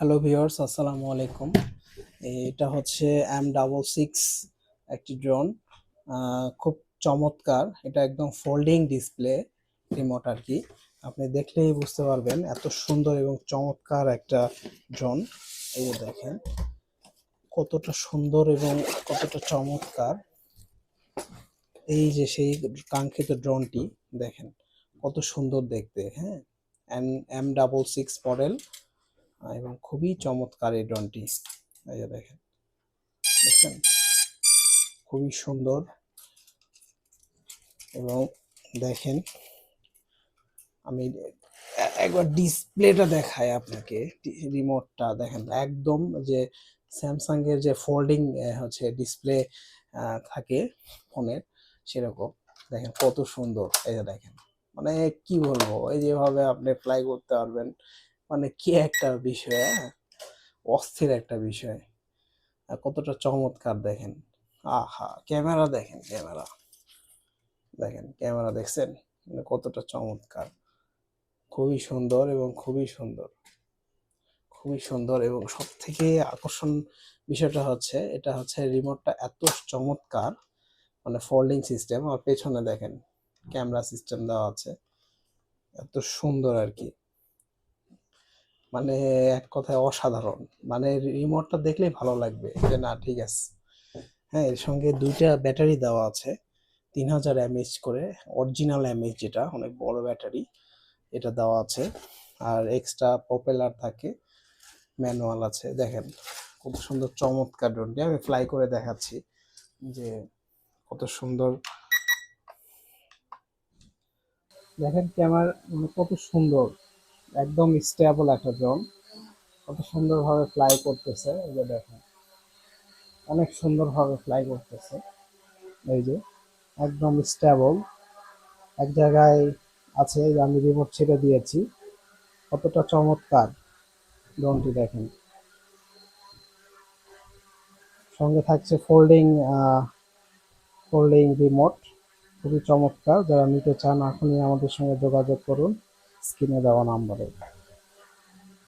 Hello viewers, আসসালামু আলাইকুম। এটা হচ্ছে M66 একটি ড্রোন। খুব চমৎকার। এটা একদম ফোল্ডিং ডিসপ্লে রিমোট আর কি। আপনি দেখলেই বুঝতে পারবেন এত সুন্দর এবং চমৎকার একটা ড্রোন। এই যে দেখেন কতটা সুন্দর এবং কতটা চমৎকার। এই যে সেই কাঙ্ক্ষিত ড্রোনটি দেখেন কত সুন্দর দেখতে। হ্যাঁ, M66 মডেল এবং খুবই চমৎকার এই ড্রোনটি। এই যে দেখেন, দেখছেন খুবই সুন্দর। এবং দেখেন আমি একবার ডিসপ্লেটা দেখাই আপনাকে। রিমোটটা দেখেন একদম যে স্যামসাং এর যে ফোল্ডিং হচ্ছে ডিসপ্লে থাকে ফোনের, সেরকম দেখেন কত সুন্দর। এই যে দেখেন, মানে কি বলবো, এই যেভাবে আপনি ফ্লাই করতে পারবেন, মানে কি একটা বিষয়। হ্যাঁ, অস্থির একটা বিষয়। কতটা চমৎকার দেখেন। আহা, ক্যামেরা দেখেন, ক্যামেরা দেখেন, ক্যামেরা দেখছেন মানে কতটা চমৎকার। খুবই সুন্দর এবং খুবই সুন্দর, খুবই সুন্দর। এবং সব থেকে আকর্ষণ বিষয়টা হচ্ছে, এটা হচ্ছে রিমোটটা এত চমৎকার, মানে ফোল্ডিং সিস্টেম। আর পেছনে দেখেন ক্যামেরা সিস্টেম দেওয়া আছে, এত সুন্দর আর কি। মানে এক কথায় অসাধারণ। মানে রিমোটটা দেখলেই ভালো লাগবে যে না ঠিক আছে। হ্যাঁ, এর সঙ্গে দুইটা ব্যাটারি দেওয়া আছে, 3000 mAh করে। অরিজিনাল এমএইচ, যেটা অনেক বড় ব্যাটারি, এটা দেওয়া আছে। আর এক্সট্রা প্রপেলার থাকে, ম্যানুয়াল আছে। দেখেন কত সুন্দর চমৎকার ড্রোনটি। আমি ফ্লাই করে দেখাচ্ছি যে কত সুন্দর। দেখেন ক্যামেরা কত সুন্দর, একদম স্টেবল একটা ড্রোন। কত সুন্দরভাবে ফ্লাই করতেছে। এই যে দেখেন অনেক সুন্দরভাবে ফ্লাই করতেছে। এই যে একদম স্টেবল এক জায়গায় আছে। আমি রিমোট ছেড়ে দিয়েছি, কতটা চমৎকার ড্রোনটি দেখেন। সঙ্গে থাকছে ফোল্ডিং ফোল্ডিং রিমোট, খুবই চমৎকার। যারা নিতে চান এখনই আমাদের সঙ্গে যোগাযোগ করুন স্ক্রিনে দেওয়া নাম্বারে।